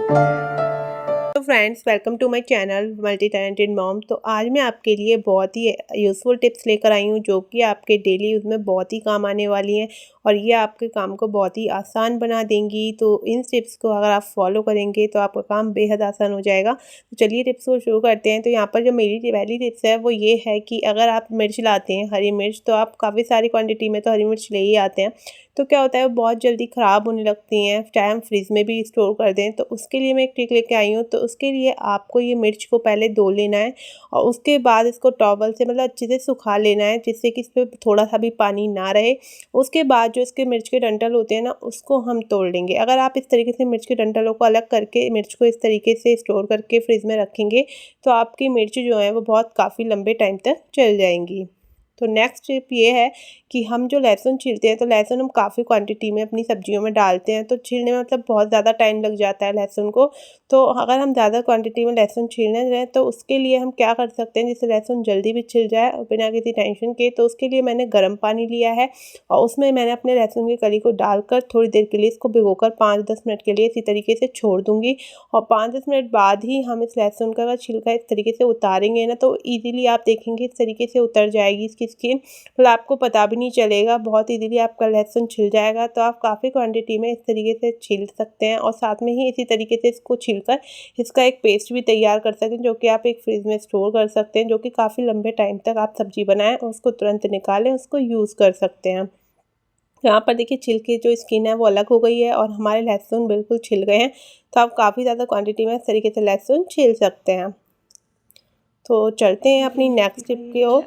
तो friends, welcome to my channel multi talented mom. तो आज मैं आपके लिए बहुत ही यूज़फुल टिप्स लेकर आई हूँ जो कि आपके डेली यूज़ में बहुत ही काम आने वाली हैं और ये आपके काम को बहुत ही आसान बना देंगी। तो इन टिप्स को अगर आप फॉलो करेंगे तो आपका काम बेहद आसान हो जाएगा। तो चलिए टिप्स को शुरू करते हैं। तो यहाँ पर जो मेरी पहली टिप्स है वो ये है कि अगर आप मिर्च लाते हैं, हरी मिर्च, तो आप काफ़ी सारी क्वान्टिटी में तो हरी मिर्च ले ही आते हैं। तो क्या होता है, वो बहुत जल्दी ख़राब होने लगती हैं, चाहे हम फ्रिज में भी स्टोर कर दें। तो उसके लिए मैं एक ट्रिक लेके आई हूँ। तो उसके लिए आपको ये मिर्च को पहले धो लेना है और उसके बाद इसको टॉवल से मतलब अच्छे से सुखा लेना है, जिससे कि इस पर थोड़ा सा भी पानी ना रहे। उसके बाद जो इसके मिर्च के डंठल होते हैं ना, उसको हम तोड़ लेंगे। अगर आप इस तरीके से मिर्च के डंठलों को अलग करके मिर्च को इस तरीके से स्टोर करके फ्रिज में रखेंगे तो आपकी मिर्च जो है वो बहुत काफ़ी लंबे टाइम तक चल जाएंगी। तो नेक्स्ट टिप ये है कि हम जो लहसुन छीलते हैं, तो लहसुन हम काफ़ी क्वांटिटी में अपनी सब्जियों में डालते हैं। तो छीलने में मतलब बहुत ज़्यादा टाइम लग जाता है लहसुन को। तो अगर हम ज़्यादा क्वांटिटी में लहसुन छीलने जाएँ तो उसके लिए हम क्या कर सकते हैं, जिससे लहसुन जल्दी भी छिल जाए और बिना किसी टेंशन के। तो उसके लिए मैंने गर्म पानी लिया है और उसमें मैंने अपने लहसुन की कली को डालकर थोड़ी देर के लिए इसको भिगोकर 5-10 मिनट के लिए इसी तरीके से छोड़ दूँगी। और 5-10 मिनट बाद ही हम इस लहसुन का छिलका इस तरीके से उतारेंगे ना, तो ईज़िली आप देखेंगे इस तरीके से उतर जाएगी इसकी स्किन। मतलब आपको पता भी नहीं चलेगा, बहुत ईज़िली आपका लहसुन छिल जाएगा। तो आप काफ़ी क्वांटिटी में इस तरीके से छील सकते हैं और साथ में ही इसी तरीके से इसको छीलकर इसका एक पेस्ट भी तैयार कर सकते हैं, जो कि आप एक फ्रिज में स्टोर कर सकते हैं, जो कि काफ़ी लंबे टाइम तक आप सब्जी बनाएं और उसको तुरंत निकालें, उसको यूज़ कर सकते हैं। यहाँ पर देखिए छिलके जो स्किन है वो अलग हो गई है और हमारे लहसुन बिल्कुल छिल गए हैं। तो आप काफ़ी ज़्यादा क्वांटिटी में इस तरीके से लहसुन छील सकते हैं। तो चलते हैं अपनी नेक्स्ट टिप की ओर।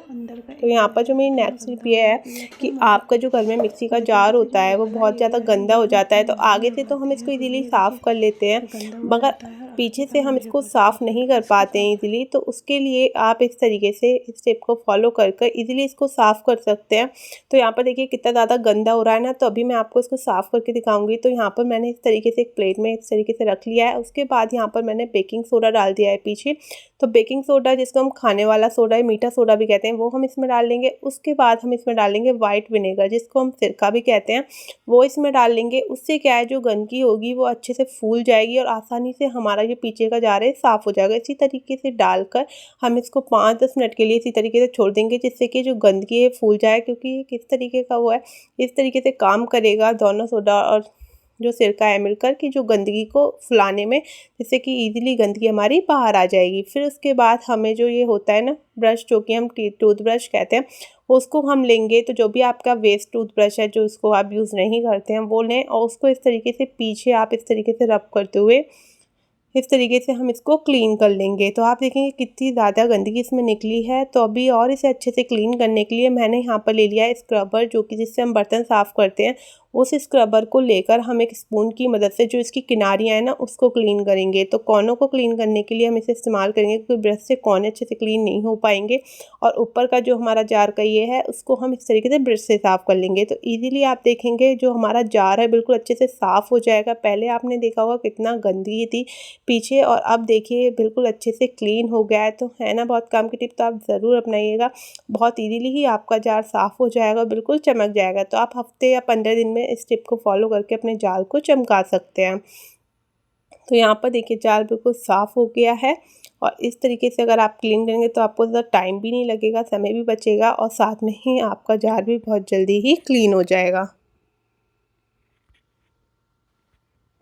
तो यहाँ पर जो मेरी नेक्स्ट टिप ये है कि आपका जो घर में मिक्सी का जार होता है वो बहुत ज़्यादा गंदा हो जाता है। तो आगे से तो हम इसको इजीली साफ़ कर लेते हैं, मगर पीछे से हम इसको साफ़ नहीं कर पाते हैं इजीली। तो उसके लिए आप इस तरीके से इस टिप को फॉलो कर कर इजीली इसको साफ़ कर सकते हैं। तो यहाँ पर देखिए कितना ज़्यादा गंदा हो रहा है ना, तो अभी मैं आपको इसको साफ़ करके दिखाऊंगी। तो यहाँ पर मैंने इस तरीके से एक प्लेट में इस तरीके से रख लिया है। उसके बाद यहाँ पर मैंने बेकिंग सोडा डाल दिया है पीछे। तो बेकिंग सोडा, जिसको हम खाने वाला सोडा या मीठा सोडा भी कहते हैं, वो हम इसमें डाल लेंगे। उसके बाद हम इसमें डालेंगे वाइट विनेगर, जिसको हम सिरका भी कहते हैं, वो इसमें डाल लेंगे। उससे क्या है, जो गंदगी होगी वो अच्छे से फूल जाएगी और आसानी से हमारा जो पीछे का जार है साफ़ हो जाएगा। इसी तरीके से डालकर हम इसको 5-10 मिनट के लिए इसी तरीके से छोड़ देंगे, जिससे कि जो गंदगी है फूल जाए। क्योंकि ये किस तरीके का वो है, इस तरीके से काम करेगा दोनों सोडा और जो सिरका है मिलकर की जो गंदगी को फुलाने में, जिससे कि ईज़िली गंदगी हमारी बाहर आ जाएगी। फिर उसके बाद हमें जो ये होता है ना ब्रश, जो कि हम टूथब्रश कहते हैं, उसको हम लेंगे। तो जो भी आपका वेस्ट टूथब्रश है जो उसको आप यूज़ नहीं करते हैं वो लें और उसको इस तरीके से पीछे आप इस तरीके से रब करते हुए इस तरीके से हम इसको क्लीन कर लेंगे। तो आप देखेंगे कितनी ज़्यादा गंदगी इसमें निकली है। तो अभी और इसे अच्छे से क्लीन करने के लिए मैंने यहाँ पर ले लिया है स्क्रबर, जो कि जिससे हम बर्तन साफ़ करते हैं। उस स्क्रबर को लेकर हम एक स्पून की मदद से जो इसकी किनारियाँ हैं ना उसको क्लीन करेंगे। तो कोनों को क्लीन करने के लिए हम इसे इस्तेमाल करेंगे, क्योंकि ब्रश से कोने अच्छे से क्लीन नहीं हो पाएंगे। और ऊपर का जो हमारा जार का ये है उसको हम इस तरीके से ब्रश से साफ़ कर लेंगे। तो ईज़िली आप देखेंगे जो हमारा जार है बिल्कुल अच्छे से साफ़ हो जाएगा। पहले आपने देखा होगा कितना गंदगी थी पीछे, और अब देखिए बिल्कुल अच्छे से क्लीन हो गया है। तो है ना बहुत काम की टिप, तो आप ज़रूर अपनाइएगा। बहुत इजीली ही आपका जार साफ़ हो जाएगा, बिल्कुल चमक जाएगा। तो आप हफ्ते या 15 दिन में इस टिप को फॉलो करके अपने जाल को चमका सकते हैं। तो यहाँ पर देखिए जाल बिल्कुल साफ़ हो गया है और इस तरीके से अगर आप क्लीन करेंगे तो आपको ज़्यादा टाइम भी नहीं लगेगा, समय भी बचेगा और साथ में ही आपका जार भी बहुत जल्दी ही क्लीन हो जाएगा।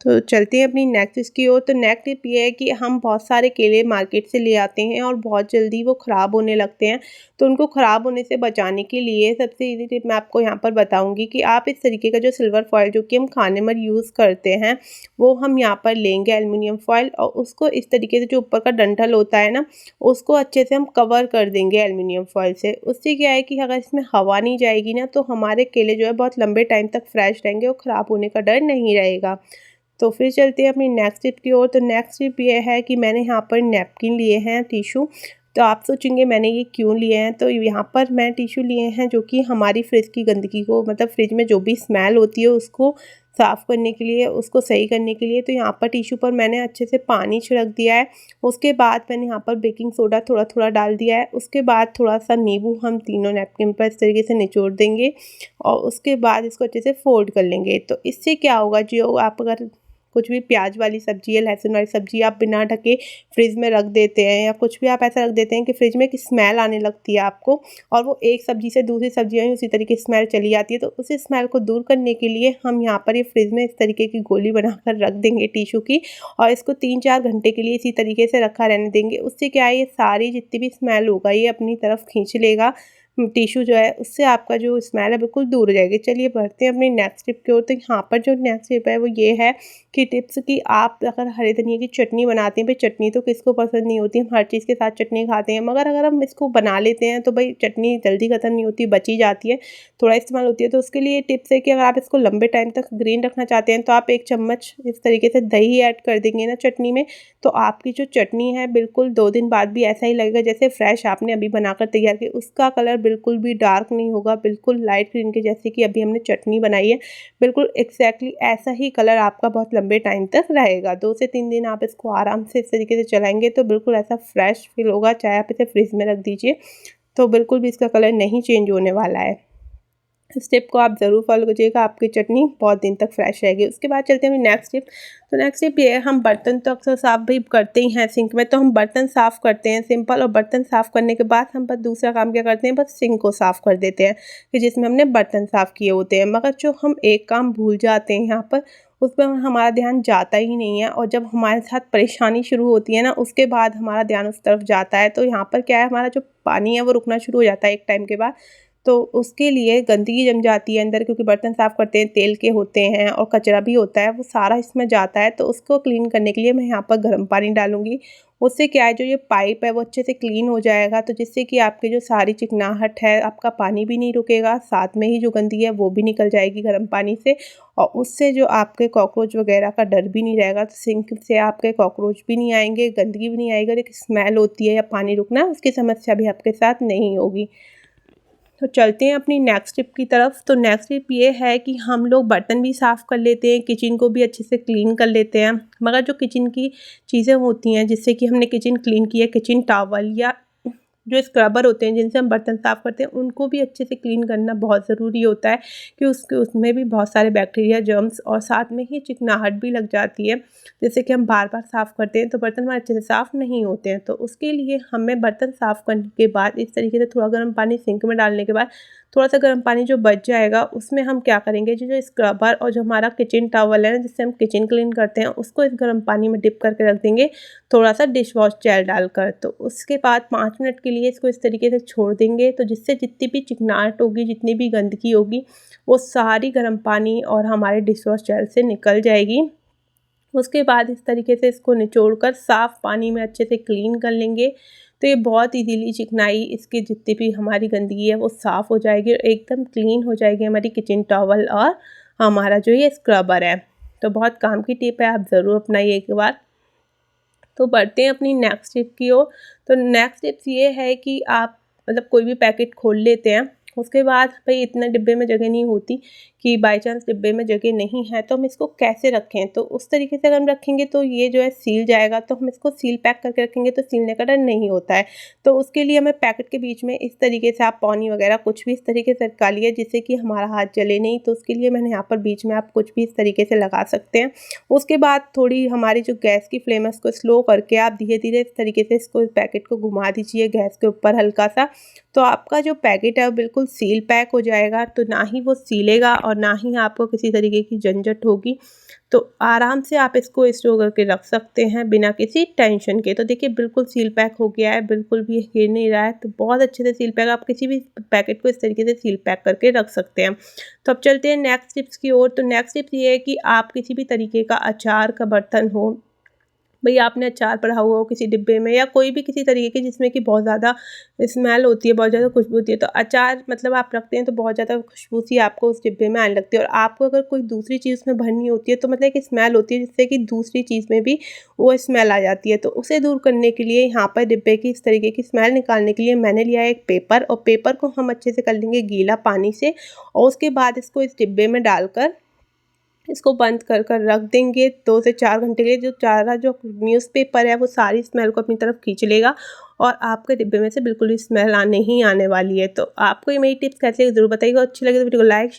तो चलते हैं अपनी नेक्स्ट टिप्स की ओर। तो नेक्स्ट टिप ये है कि हम बहुत सारे केले मार्केट से ले आते हैं और बहुत जल्दी वो ख़राब होने लगते हैं। तो उनको ख़राब होने से बचाने के लिए सबसे ईज़ी टिप मैं आपको यहाँ पर बताऊँगी कि आप इस तरीके का जो सिल्वर फॉइल जो कि हम खाने में यूज़ करते हैं, वो हम यहाँ पर लेंगे एल्युमिनियम फॉइल, और उसको इस तरीके से जो ऊपर का डंठल होता है ना, उसको अच्छे से हम कवर कर देंगे एल्युमिनियम फॉइल से। उससे क्या है कि अगर इसमें हवा नहीं जाएगी ना, तो हमारे केले जो है बहुत लंबे टाइम तक फ्रेश रहेंगे और ख़राब होने का डर नहीं रहेगा। तो फिर चलते हैं अपनी नेक्स्ट टिप की ओर। तो नेक्स्ट टिप ये है कि मैंने यहाँ पर नैपकिन लिए हैं, टिशू। तो आप सोचेंगे मैंने ये क्यों लिए हैं, तो यहाँ पर मैं टिशू लिए हैं जो कि हमारी फ्रिज की गंदगी को, मतलब फ्रिज में जो भी स्मेल होती है उसको साफ़ करने के लिए, उसको सही करने के लिए। तो यहाँ पर टिशू पर मैंने अच्छे से पानी छिड़क दिया है। उसके बाद मैंने यहाँ पर बेकिंग सोडा थोड़ा थोड़ा डाल दिया है। उसके बाद थोड़ा सा नींबू हम तीनों नैपकिन पर इस तरीके से निचोड़ देंगे और उसके बाद इसको अच्छे से फोल्ड कर लेंगे। तो इससे क्या होगा, जो आप अगर कुछ भी प्याज वाली सब्ज़ी है, लहसुन वाली सब्ज़ी आप बिना ढके फ्रिज में रख देते हैं, या कुछ भी आप ऐसा रख देते हैं कि फ्रिज में एक स्मेल आने लगती है आपको, और वो एक सब्ज़ी से दूसरी सब्ज़ी में उसी तरीके की स्मेल चली जाती है। तो उस स्मेल को दूर करने के लिए हम यहाँ पर ये फ्रिज में इस तरीके की गोली बनाकर रख देंगे टिश्यू की, और इसको 3-4 घंटे के लिए इसी तरीके से रखा रहने देंगे। उससे क्या है, ये सारी जितनी भी स्मेल होगा ये अपनी तरफ खींच लेगा टिश्यू जो है, उससे आपका जो स्मेल है बिल्कुल दूर हो जाएगी। चलिए बढ़ते हैं अपनी नेक्स्ट टिप की ओर। तो यहाँ पर जो नेक्स्ट टिप है वो ये है कि टिप्स कि आप अगर हरे धनिया की चटनी बनाते हैं, भाई चटनी तो किसको पसंद नहीं होती, हम हर चीज़ के साथ चटनी खाते हैं, मगर अगर हम इसको बना लेते हैं तो भाई चटनी जल्दी ख़त्म नहीं होती, बची जाती है, थोड़ा इस्तेमाल होती है। तो उसके लिए टिप्स है कि अगर आप इसको लंबे टाइम तक ग्रीन रखना चाहते हैं तो आप 1 चम्मच इस तरीके से दही ऐड कर देंगे ना चटनी में, तो आपकी जो चटनी है बिल्कुल 2 दिन बाद भी ऐसा ही लगेगा जैसे फ्रेश आपने अभी बनाकर तैयार की। उसका कलर बिल्कुल भी डार्क नहीं होगा, बिल्कुल लाइट ग्रीन के जैसे कि अभी हमने चटनी बनाई है, बिल्कुल एग्जैक्टली ऐसा ही कलर आपका बहुत लंबे टाइम तक रहेगा। 2 से 3 दिन आप इसको आराम से इस तरीके से चलाएंगे तो बिल्कुल ऐसा फ्रेश फील होगा, चाहे आप इसे फ्रिज में रख दीजिए तो बिल्कुल भी इसका कलर नहीं चेंज होने वाला है। इस टिप को आप ज़रूर फॉलो कीजिएगा, आपकी चटनी बहुत दिन तक फ्रेश रहेगी। उसके बाद चलते हैं नेक्स्ट टिप। तो नेक्स्ट टिप ये है, हम बर्तन तो अक्सर साफ़ भी करते ही हैं सिंक में, तो हम बर्तन साफ़ करते हैं सिंपल, और बर्तन साफ़ करने के बाद हम बस दूसरा काम क्या करते हैं, बस सिंक को साफ़ कर देते हैं कि जिसमें हमने बर्तन साफ़ किए होते हैं। मगर जो हम एक काम भूल जाते हैं यहाँ पर, उस पर हमारा ध्यान जाता ही नहीं है, और जब हमारे साथ परेशानी शुरू होती है ना, उसके बाद हमारा ध्यान उस तरफ जाता है। तो यहाँ पर क्या है, हमारा जो पानी है वो रुकना शुरू हो जाता है एक टाइम के बाद। तो उसके लिए गंदगी जम जाती है अंदर, क्योंकि बर्तन साफ़ करते हैं तेल के होते हैं और कचरा भी होता है, वो सारा इसमें जाता है। तो उसको क्लीन करने के लिए मैं यहाँ पर गर्म पानी डालूँगी। उससे क्या है, जो ये पाइप है वो अच्छे से क्लीन हो जाएगा, तो जिससे कि आपकी जो सारी चिकनाहट है, आपका पानी भी नहीं रुकेगा, साथ में ही जो गंदगी है वो भी निकल जाएगी गर्म पानी से, और उससे जो आपके कॉकरोच वगैरह का डर भी नहीं रहेगा। तो सिंक से आपके कॉकरोच भी नहीं आएंगे, गंदगी भी नहीं आएगी, और एक स्मेल होती है या पानी रुकना, उसकी समस्या भी आपके साथ नहीं होगी। तो चलते हैं अपनी नेक्स्ट टिप की तरफ। तो नेक्स्ट टिप ये है कि हम लोग बर्तन भी साफ़ कर लेते हैं, किचन को भी अच्छे से क्लीन कर लेते हैं, मगर जो किचन की चीज़ें होती हैं जिससे कि हमने किचन क्लीन किया, किचन टॉवल या जो स्क्रबर होते हैं जिनसे हम बर्तन साफ़ करते हैं, उनको भी अच्छे से क्लीन करना बहुत ज़रूरी होता है, कि उसमें भी बहुत सारे बैक्टीरिया, जर्म्स और साथ में ही चिकनाहट भी लग जाती है, जैसे कि हम बार बार साफ़ करते हैं तो बर्तन हमारे अच्छे से साफ़ नहीं होते हैं। तो उसके लिए हमें बर्तन साफ़ करने के बाद इस तरीके से थोड़ा गर्म पानी सिंक में डालने के बाद थोड़ा सा गर्म पानी जो बच जाएगा, उसमें हम क्या करेंगे, जो स्क्रबर और जो हमारा किचन टॉवल है ना, जिससे हम किचन क्लीन करते हैं, उसको इस गर्म पानी में डिप करके रख देंगे, थोड़ा सा डिश वॉश जेल डालकर। तो उसके बाद 5 मिनट के लिए इसको इस तरीके से छोड़ देंगे, तो जिससे जितनी भी चिकनाहट होगी, जितनी भी गंदगी होगी, वो सारी गर्म पानी और हमारे डिश वॉश जेल से निकल जाएगी। उसके बाद इस तरीके से इसको निचोड़कर साफ़ पानी में अच्छे से क्लीन कर लेंगे, तो ये बहुत इजीली चिकनाई इसकी जितनी भी हमारी गंदगी है वो साफ़ हो जाएगी, और एकदम क्लीन हो जाएगी हमारी किचन टॉवल और हमारा जो ये स्क्रबर है। तो बहुत काम की टिप है, आप ज़रूर अपनाइए एक बार। तो बढ़ते हैं अपनी नेक्स्ट टिप की ओर। तो नेक्स्ट टिप्स ये है कि आप मतलब कोई भी पैकेट खोल लेते हैं, उसके बाद भाई इतना डिब्बे में जगह नहीं होती, कि बाय चांस डिब्बे में जगह नहीं है तो हम इसको कैसे रखें। तो उस तरीके से अगर हम रखेंगे तो ये जो है सील जाएगा, तो हम इसको सील पैक करके रखेंगे तो सीलने का डर नहीं होता है। तो उसके लिए हमें पैकेट के बीच में इस तरीके से आप पौनी वगैरह कुछ भी इस तरीके से लगा लिए, जिससे कि हमारा हाथ जले नहीं। तो उसके लिए मैंने यहाँ पर बीच में आप कुछ भी इस तरीके से लगा सकते हैं। उसके बाद थोड़ी हमारी जो गैस की फ्लेम है उसको स्लो करके आप धीरे धीरे इस तरीके से इसको पैकेट को घुमा दीजिए गैस के ऊपर हल्का सा, तो आपका जो पैकेट है वो बिल्कुल सील पैक हो जाएगा। तो ना ही वो सीलेगा और ना ही आपको किसी तरीके की झंझट होगी, तो आराम से आप इसको स्टोर करके रख सकते हैं बिना किसी टेंशन के। तो देखिए बिल्कुल सील पैक हो गया है, बिल्कुल भी गिर नहीं रहा है, तो बहुत अच्छे से सील पैक, आप किसी भी पैकेट को इस तरीके से सील पैक करके रख सकते हैं। तो अब चलते हैं नेक्स्ट टिप्स की ओर। तो नेक्स्ट टिप्स ये है कि आप किसी भी तरीके का अचार का बर्तन हो, भई आपने अचार पड़ा हुआ हो किसी डिब्बे में, या कोई भी किसी तरीके की जिसमें कि बहुत ज़्यादा स्मेल होती है, बहुत ज़्यादा खुशबू होती है, तो अचार मतलब आप रखते हैं तो बहुत ज़्यादा खुशबू सी आपको उस डिब्बे में आने लगती है, और आपको अगर कोई दूसरी चीज़ में भरनी होती है तो मतलब एक स्मेल होती है जिससे कि दूसरी चीज़ में भी वो स्मेल आ जाती है। तो उसे दूर करने के लिए यहाँ पर डिब्बे की इस तरीके की स्मेल निकालने के लिए मैंने लिया है एक पेपर, और पेपर को हम अच्छे से कर लेंगे गीला पानी से, और उसके बाद इसको इस डिब्बे में डालकर इसको बंद कर कर रख देंगे 2 से 4 घंटे के लिए। जो सारा जो न्यूज़पेपर है वो सारी स्मेल को अपनी तरफ खींच लेगा, और आपके डिब्बे में से बिल्कुल भी स्मेल नहीं आने वाली है। तो आपको ये मेरी टिप्स कैसी लगी ज़रूर बताइएगा। अच्छी लगी तो वीडियो को लाइक